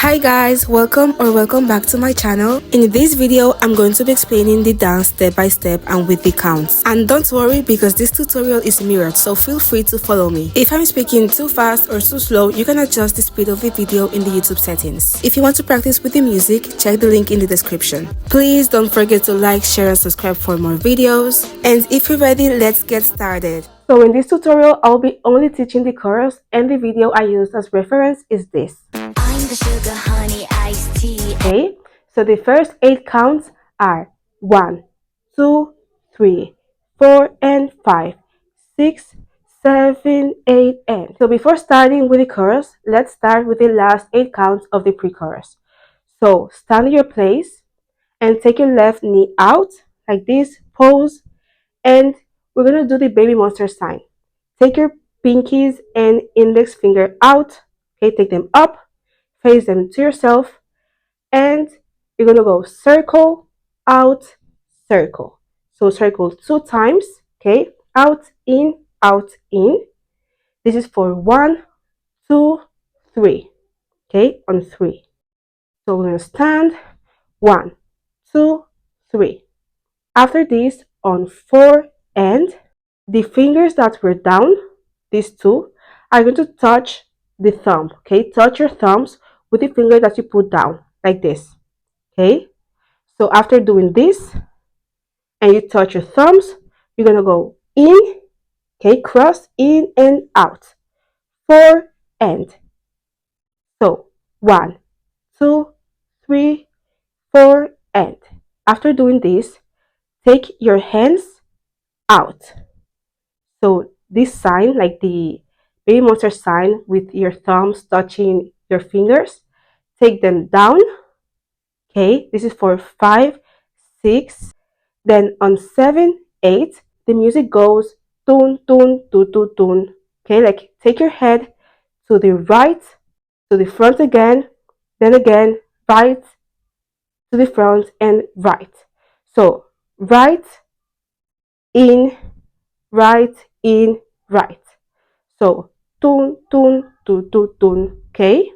Hi guys, welcome back to my channel. In this video, I'm going to be explaining the dance step by step and with the counts. And don't worry because this tutorial is mirrored, so feel free to follow me. If I'm speaking too fast or too slow, you can adjust the speed of the video in the YouTube settings. If you want to practice with the music, check the link in the description. Please don't forget to like, share and subscribe for more videos. And if you're ready, let's get started. So in this tutorial, I'll be only teaching the chorus, and the video I used as reference is this. I'm the sugar honey iced tea. Okay, so the first 8 counts are 1, 2, 3, 4, and 5, 6, 7, 8, and. So before starting with the chorus, let's start with the last 8 counts of the pre-chorus. So stand in your place and take your left knee out like this, pose, and we're going to do the baby monster sign. Take your pinkies and index finger out, okay, take them up, face them to yourself, and you're going to go circle, out, circle. So circle 2 times, okay, out, in, this is for 1, 2, 3, okay, on 3. So we're going to stand 1, 2, 3. After this, on 4 and the fingers that were down, these 2, are going to touch the thumb, okay, touch your thumbs with the finger that you put down like this, okay. So after doing this and you touch your thumbs, you're gonna go in, okay, cross, in and out, 4 and. So 1, 2, 3, 4 and. After doing this, take your hands out. So this sign, like the baby monster sign with your thumbs touching your fingers, take them down, okay. This is for 5, 6. Then on 7, 8, the music goes tune, tune, tune, tune, tune. Okay, like take your head to the right, to the front again, then again, right, to the front, and right. So right, in, right, in, right. So tune, tune, tune, tune, tune. Okay.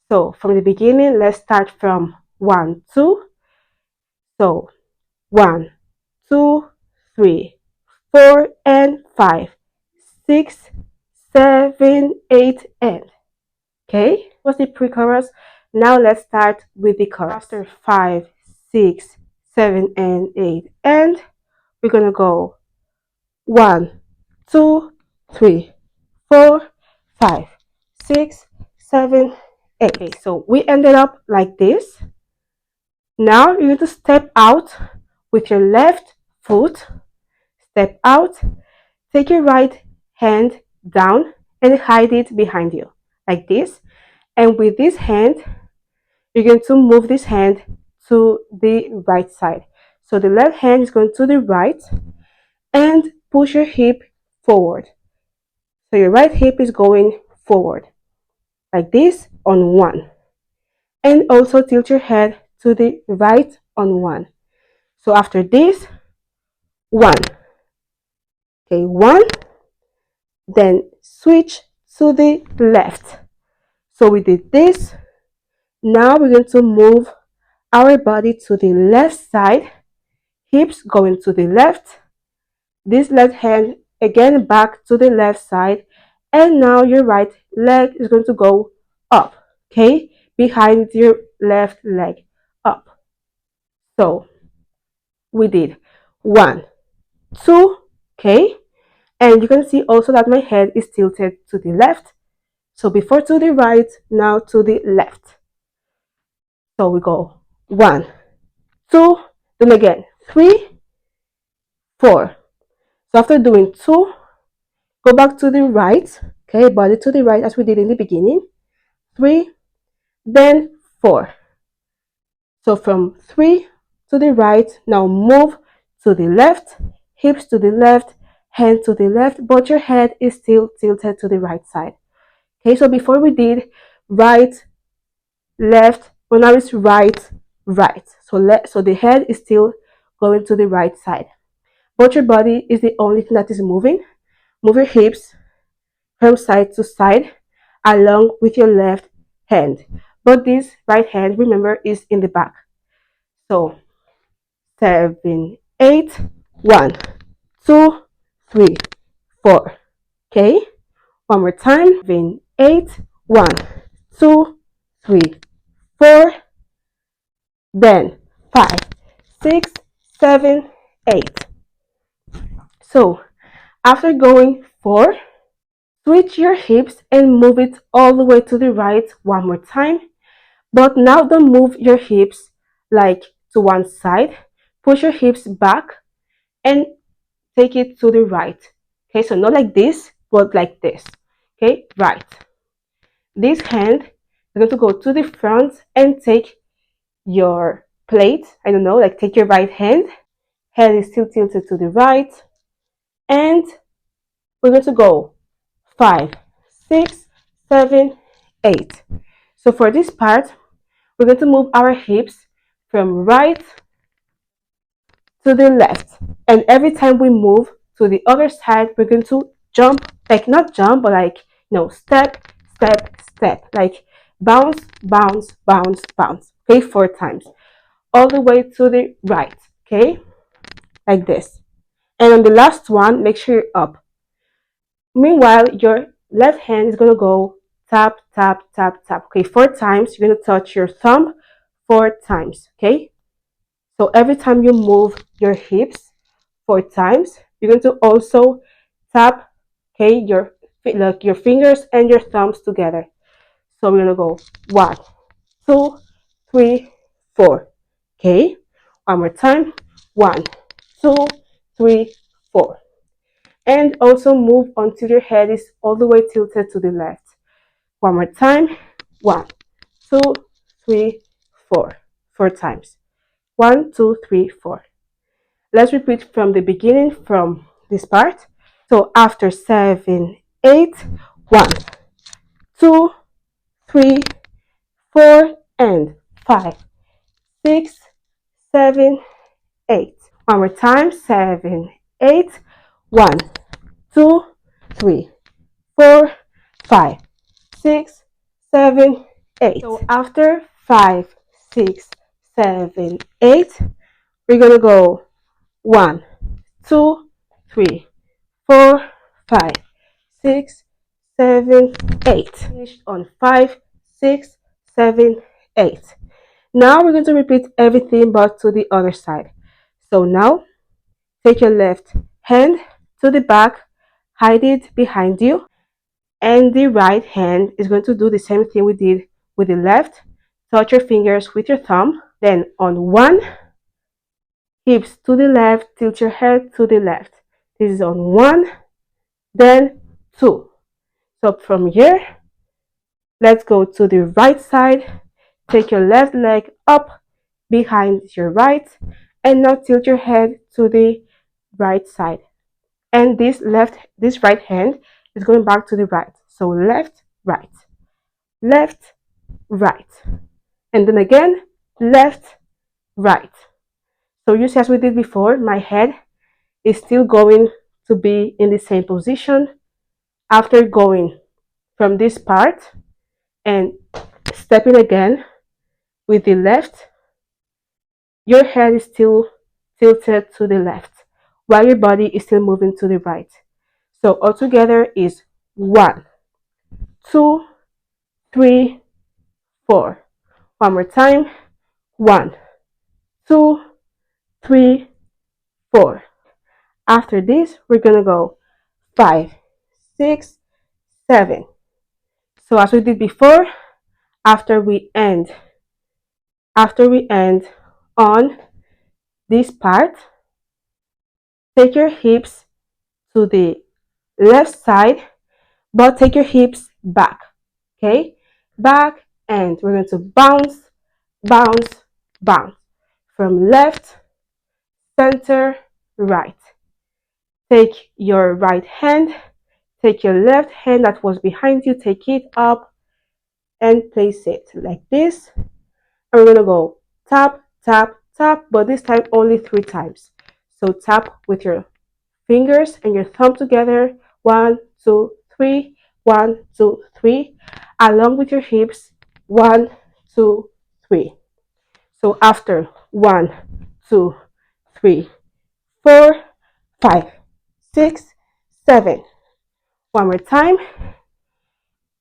So from the beginning, let's start from 1, 2. So 1, 2, 3, 4 and 5, 6, 7, 8 and. Okay, what's the pre-chorus? Now let's start with the chorus. After 5, 6, 7 and 8 and we're gonna go 1, 2, 3, 4, 5, 6, 7, 8. Okay, so we ended up like this. Now you're going to step out with your left foot. Step out, take your right hand down and hide it behind you like this. And with this hand, you're going to move this hand to the right side. So the left hand is going to the right and push your hip forward. So your right hip is going forward like this on 1. And also tilt your head to the right on 1. So after this, 1. Okay, 1. Then switch to the left. So we did this. Now we're going to move our body to the left side, hips going to the left, this left hand again back to the left side, and now your right leg is going to go up, okay, behind your left leg, up. So we did 1, 2, okay, and you can see also that my head is tilted to the left. So before to the right, now to the left. So we go 1, 2, then again 3, 4. So after doing 2, go back to the right, okay, body to the right as we did in the beginning. 3, then 4. So from 3 to the right, now move to the left, hips to the left, hand to the left, but your head is still tilted to the right side. Okay, so before we did right, left, well now it's right, right. So the head is still going to the right side, but your body is the only thing that is moving. Move your hips from side to side along with your left hand, but this right hand, remember, is in the back. So 7, 8, 1, 2, 3, 4. Okay, one more time. 7, 8, 1, 2, 3, 4. Then 5, 6, 7, 8. So after going 4, switch your hips and move it all the way to the right one more time. But now don't move your hips like to one side. Push your hips back and take it to the right. Okay, so not like this, but like this. Okay, right. This hand is going to go to the front and take your plate. I don't know, like take your right hand. Head is still tilted to the right. And we're going to go 5, 6, 7, 8. So for this part, we're going to move our hips from right to the left. And every time we move to the other side, we're going to jump, like not jump, but like, step, step, step, like bounce, bounce, bounce, bounce. Okay, 4 times. All the way to the right. Okay, like this. And on the last one, make sure you're up. Meanwhile, your left hand is going to go tap, tap, tap, tap. Okay, 4 times. You're going to touch your thumb 4 times. Okay, so every time you move your hips 4 times, you're going to also tap, okay, your fingers and your thumbs together. So we're gonna go 1, 2, 3, 4. Okay, one more time. 1, 2, 3, 4. And also move until your head is all the way tilted to the left. One more time. 1, 2, 3, 4. 4 times. 1, 2, 3, 4. Let's repeat from the beginning, from this part. So after 7, 8, 1, 2, 3, 4, and 5, 6, 7, 8. One more time. 7, 8, 1, 2, 3, 4, 5, 6, 7, 8. So after 5, 6, 7, 8, we're gonna go 1, 2, 3, 4, 5, 6, 7, 8. Finished on 5, 6, 7, 8. Now we're going to repeat everything but to the other side. So now take your left hand to the back, hide it behind you, and the right hand is going to do the same thing we did with the left. Touch your fingers with your thumb. Then on 1, hips to the left, tilt your head to the left. This is on 1, then 2. So from here, let's go to the right side. Take your left leg up behind your right, and now tilt your head to the right side. And this right hand is going back to the right. So left, right, left, right, and then again left, right. So you see, as we did before, my head is still going to be in the same position after going from this part and stepping again with the left. Your head is still tilted to the left while your body is still moving to the right. So altogether is 1, 2, 3, 4. One more time. 1, 2, 3, 4. After this, we're gonna go 5, 6, 7. So as we did before, after we end on this part, take your hips to the left side, but take your hips back. Okay, back, and we're going to bounce, bounce, bounce from left, center, right. Take your right hand, take your left hand that was behind you, take it up and place it like this. And we're going to go tap, tap, tap, but this time only 3 times. So tap with your fingers and your thumb together. 1, 2, 3, 1, 2, 3, along with your hips. 1, 2, 3. So after 1, 2, 3, 4, 5, 6, 7. One more time.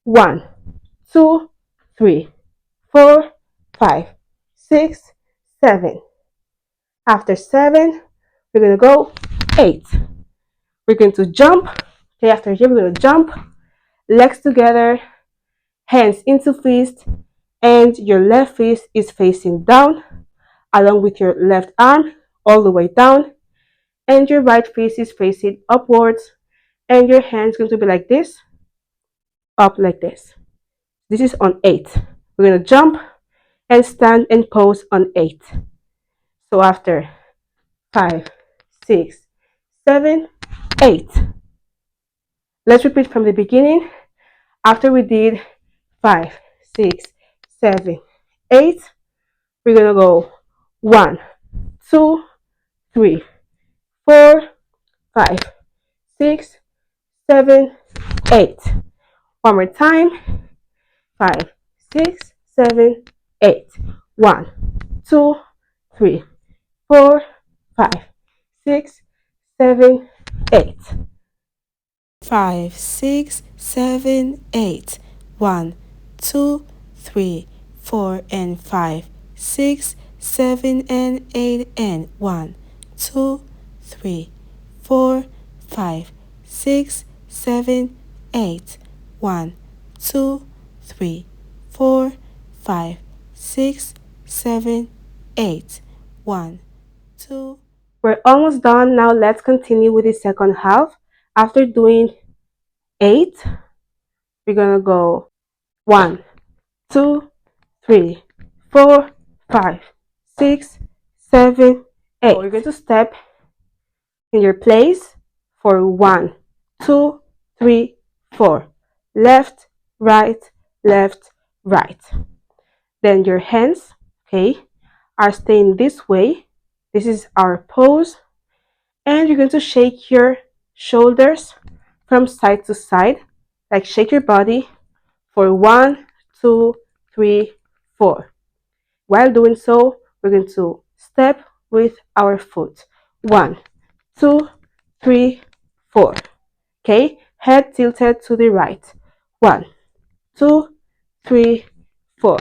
1, 2, 3, 4, 5, 6, 7. After 7, we're going to go 8. We're going to jump. Okay, after here, we're going to jump. Legs together, hands into fist, and your left fist is facing down, along with your left arm all the way down, and your right fist is facing upwards, and your hand's going to be like this, up like this. This is on 8. We're going to jump and stand and pose on 8. So after 5, 6, 7, 8. Let's repeat from the beginning. After we did 5, 6, 7, 8, we're going to go 1, 2, 3, 4, 5, 6, 7, 8. One more time. 5, 6, 7, 8. 1, 2, 3, 4, 5, 6, 7, 8. 5, 6, 7, 8. 1, 2, 3, 4, and 5, 6, 7, and 8, and 1, 2, 3, 4, 5, 6, 7, 8. 1, 2, 3, 4, 5, 6, 7, 8. 1, 2. We're almost done. Now let's continue with the second half. After doing 8, we're gonna go 1, 2, 3, 4, 5, 6, 7, 8. So you're going to step in your place for 1, 2, 3, 4. Left, right, left, right. Then your hands, okay, are staying this way. This is our pose. And you're going to shake your shoulders from side to side, like shake your body for 1, 2, 3, 4. While doing so, we're going to step with our foot. 1, 2, 3, 4. Okay, head tilted to the right. 1, 2, 3, 4.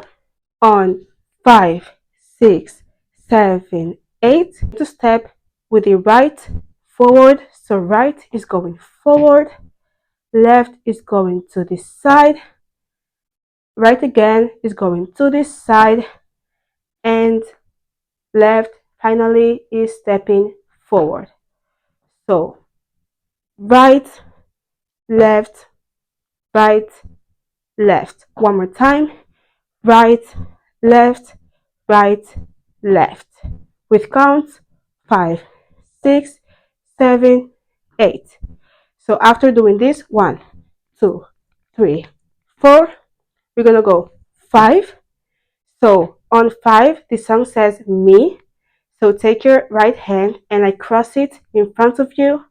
On 5, 6, 7, 8. To step with the right forward. So right is going forward, left is going to this side, right again is going to this side, and left finally is stepping forward. So right, left, right, left. One more time. Right, left, right, left. With counts 5, 6, 7, 8. So after doing this, 1, 2, 3, 4, we're gonna go 5. So on 5, the song says me. So take your right hand and I cross it in front of you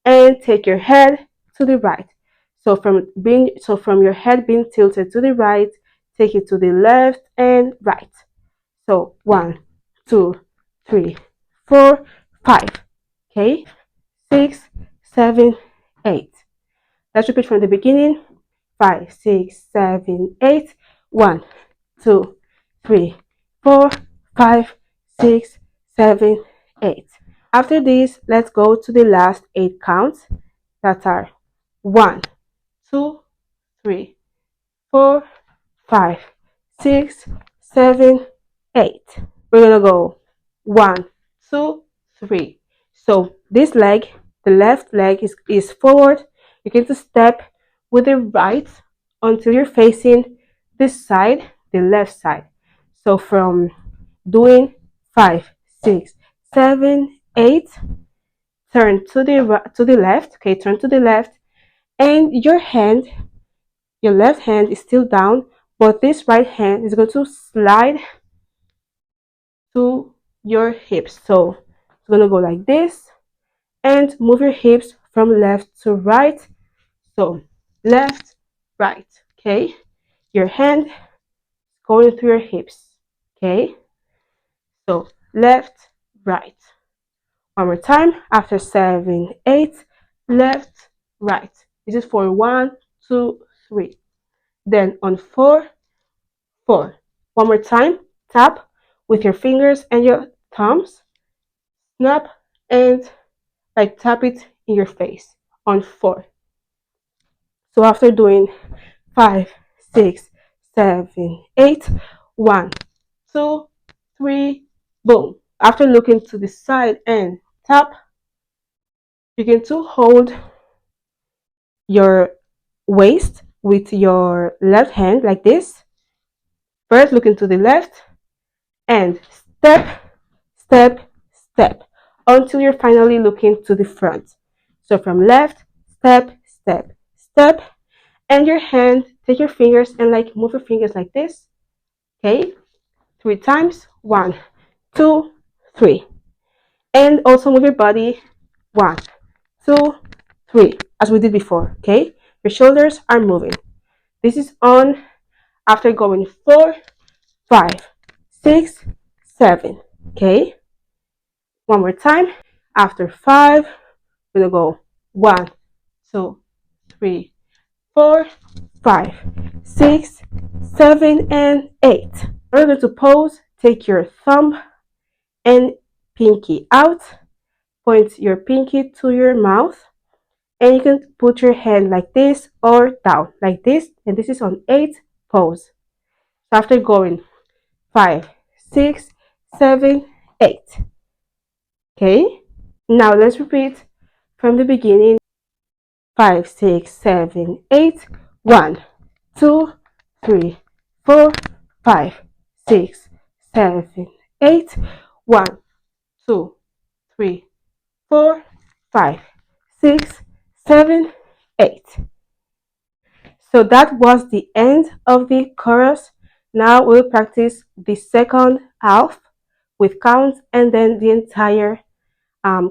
and take your head to the right. So from your head being tilted to the right, take it to the left and right. So 1, 2, 3, 4, 5. Okay, 6, 7, 8. Let's repeat from the beginning. 5, 6, 7, 8. 1, 2, 3, 4, 5, 6, 7, 8. After this, let's go to the last 8 counts that are 1, 2, 3, 4, 5, 6, 7, 8. We're gonna go 1, 2, 3. So this leg, the left leg is forward. You're going to step with the right until you're facing this side, the left side. So from doing 5, 6, 7, 8, turn to the left. Okay, turn to the left, and your left hand is still down, but this right hand is going to slide to your hips. So it's going to go like this, and move your hips from left to right. So left, right. Okay, your hand is going through your hips. Okay? So left, right. One more time. After 7, 8, left, right. This is for 1, 2, 3. Then on 4, 4. One more time. Tap with your fingers and your thumbs. Snap and like tap it in your face on 4. So after doing 5, 6, 7, 8, 1, 2, 3, boom. After looking to the side and tap, begin to hold your waist with your left hand like this. First, looking to the left and step, step, step until you're finally looking to the front. So from left, step, step, step, and your hand, take your fingers and like move your fingers like this. Okay, 3 times. 1, 2, 3. And also move your body. 1, 2, 3, as we did before. Okay, your shoulders are moving. This is on after going 4, 5, 6, 7. Okay, one more time. After 5, we're gonna go 1, 2, 3, 4, 5, 6, 7, and 8. We're going to pose. Take your thumb and pinky out. Point your pinky to your mouth. And you can put your hand like this or down like this. And this is on 8 pose. So after going 5, 6, 7, 8. Okay. Now let's repeat from the beginning. 5, 6, 7, 8. 1, 2, 3, 4, 5, 6, 7, 8. 1, 2, 3, 4, 5, 6, 7, 8. So that was the end of the chorus. Now we'll practice the second half with counts and then the entire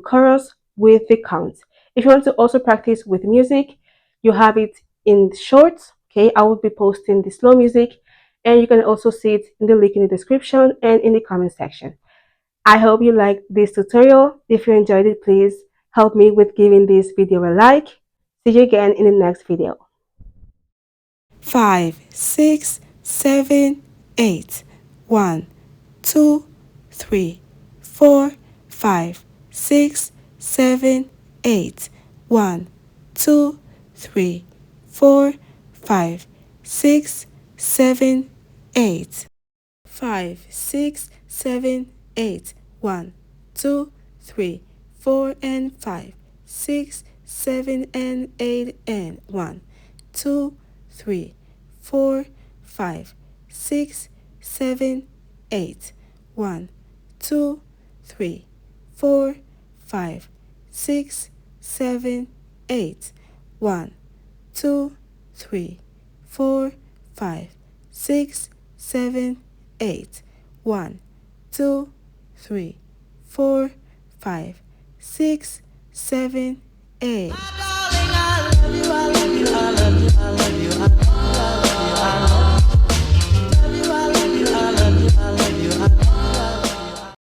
chorus with the counts. If you want to also practice with music, you have it in shorts. Okay, I will be posting the slow music, and you can also see it in the link in the description and in the comment section. I hope you liked this tutorial. If you enjoyed it, please help me with giving this video a like. See you again in the next video. 5, 6, 7, 8. 1, 2, 3, 4, 5, 6, 7, 8. 1, 2, 3, 4, 5, 6, 7, 8. 5, 6, 7, 8. 1, 2, 3, 4, and 5, 6, 7, and 8, and 1, 2, 3, 4, 5, 6, 7, 8. 1, 2, 3, 4, 5, 6, 7, 8. 1, 2, 3, 4, 5, 6, 7, 8. 1, 2, 3, 4, 5, 6, 7, 8.